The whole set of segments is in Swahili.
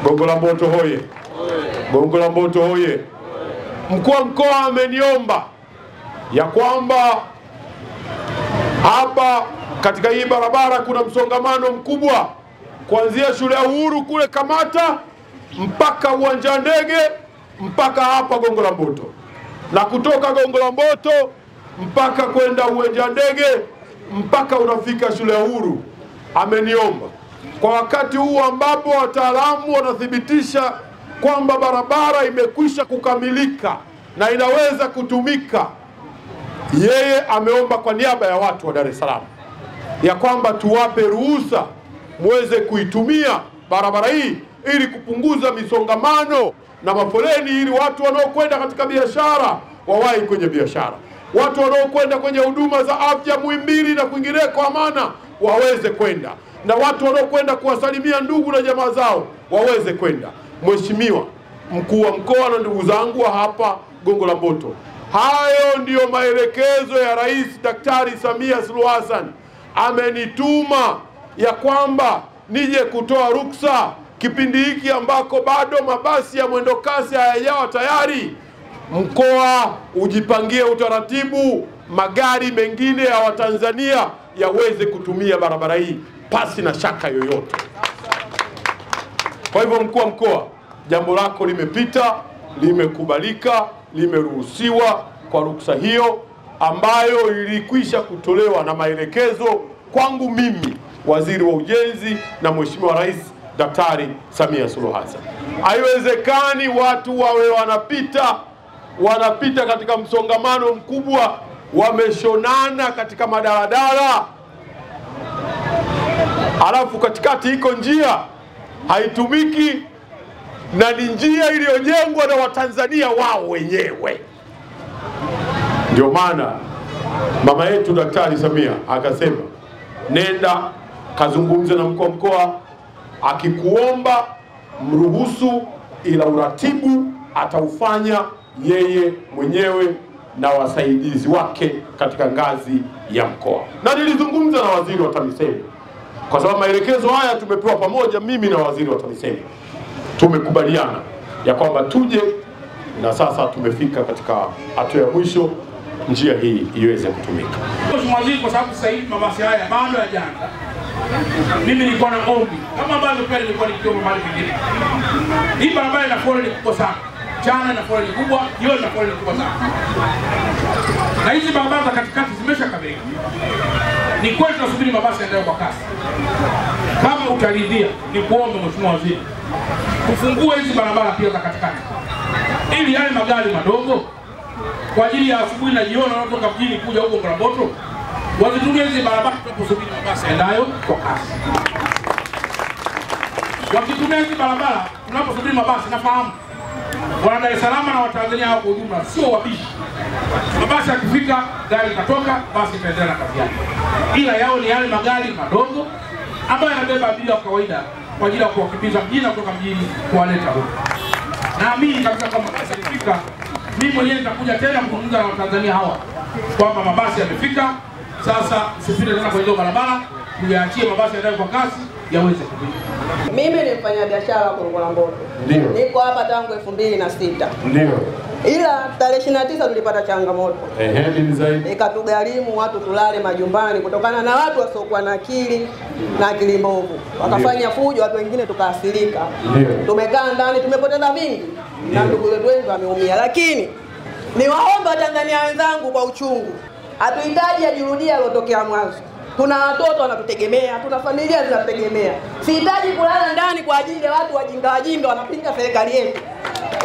Gongo la Mboto hoye! Gongo la Mboto hoye! Mkuu wa mkoa ameniomba ya kwamba hapa katika hii barabara kuna msongamano mkubwa kuanzia shule ya Uhuru kule Kamata mpaka uwanja ndege mpaka hapa Gongo la Mboto, na kutoka Gongo la Mboto mpaka kwenda uwanja ndege mpaka unafika shule ya Uhuru. Ameniomba kwa wakati huu ambapo wataalamu wanathibitisha kwamba barabara imekwisha kukamilika na inaweza kutumika, yeye ameomba kwa niaba ya watu wa Dar es Salaam ya kwamba tuwape ruhusa muweze kuitumia barabara hii ili kupunguza misongamano na mafoleni, ili watu wanaokwenda katika biashara wawahi kwenye biashara, watu wanaokwenda kwenye huduma za afya Muhimbili na kwingineko Amana waweze kwenda, na watu wanaokwenda kuwasalimia ndugu na jamaa zao waweze kwenda. Mheshimiwa mkuu wa mkoa na ndugu zangu wa hapa Gongo la Mboto, hayo ndiyo maelekezo ya Rais Daktari Samia Suluhu Hassan. Amenituma ya kwamba nije kutoa ruksa kipindi hiki ambako bado mabasi ya mwendo kasi hayajawa tayari. Mkoa ujipangie utaratibu magari mengine ya Watanzania yaweze kutumia barabara hii pasi na shaka yoyote. Kwa hivyo mkuu wa mkoa, jambo lako limepita, limekubalika, limeruhusiwa kwa ruksa hiyo ambayo ilikwisha kutolewa na maelekezo kwangu mimi, Waziri wa Ujenzi na Mheshimiwa Rais Daktari Samia Suluhu Hassan. Haiwezekani watu wawe wanapita katika msongamano mkubwa, wameshonana katika madaladala, alafu katikati iko njia haitumiki na ni njia iliyojengwa na Watanzania wao wenyewe. Ndio maana mama yetu Daktari Samia akasema, nenda kazungumze na mkuu wa mkoa, akikuomba mruhusu, ila uratibu ataufanya yeye mwenyewe na wasaidizi wake katika ngazi ya mkoa. Na nilizungumza na waziri wa TAMISEMI kwa sababu maelekezo haya tumepewa pamoja, mimi na waziri wa TAMISEMI tumekubaliana ya kwamba tuje, na sasa tumefika katika hatua ya mwisho njia hii iweze kutumika. Mheshimiwa Waziri, kwa sababu sasa hivi mabasi haya bado hayajaanza, mimi nilikuwa na ombi kama ambavyo pia nilikuwa nikiomba mahali pengine. Hii barabara ina foleni kubwa sana, mchana ina foleni kubwa, jioni ina foleni kubwa sana, na hizi barabara za katikati zimeshakamilika. Ni kweli tunasubiri mabasi yaendelee kwa kasi. Kama utaridhia, ni kuombe Mheshimiwa Waziri, tufungue hizi barabara pia za katikati, ili yale magari madogo kwa ajili ya asubuhi na jioni wanaotoka mjini kuja huko Gongo la Mboto wazitumie hizi barabara tunaposubiri mabasi yaendayo kwa kasi. Wakitumia hizi barabara tunaposubiri mabasi, nafahamu wana Dar es Salaam na Watanzania hao kwa ujumla sio wabishi. Mabasi yakifika, gari litatoka, basi itaendelea na kazi yake, ila yao ni yale magari madogo ambayo yanabeba abiria wa kawaida kwa ajili ya kuwakimbiza mjini na kutoka mjini kuwaleta huko. Naamini kabisa kwamba basi yakifika, mimi mwenyewe nitakuja tena kuzungumza na Watanzania hawa kwamba mabasi yamefika, sasa usipite tena kwa hizo barabara, tuyaachie mabasi yaendelee kwa kasi yaweze kupita. Mimi ni mfanya biashara kwa Gongo la Mboto. Ndio. Niko hapa tangu 2006. Ndio. Ila tarehe 29 tulipata changamoto. Ni zaidi. Ikatugharimu watu tulale majumbani kutokana na watu wasiokuwa na akili na akili mbovu. Wakafanya fujo, watu wengine tukaathirika. Tumekaa ndani, tumepoteza vingi na ndugu zetu wengi wameumia. Lakini niwaomba Watanzania wenzangu kwa uchungu, hatuhitaji ajirudia aliyotokea mwanzo. Tuna watoto wanatutegemea, tuna familia zinatutegemea. Sihitaji kulala ndani kwa ajili ya watu wajinga wanapinga serikali yetu.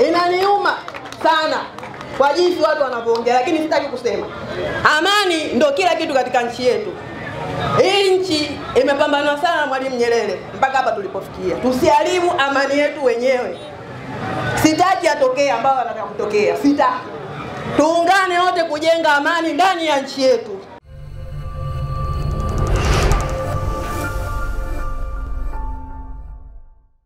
Inaniuma sana kwa jinsi watu wanavyoongea, lakini sitaki kusema. Amani ndio kila kitu katika nchi yetu. Hii nchi imepambanwa sana na Mwalimu Nyerere mpaka hapa tulipofikia. Tusiharibu amani yetu wenyewe. Sitaki atokee ambao anataka kutokea. Sitaki. Tuungane wote kujenga amani ndani ya nchi yetu.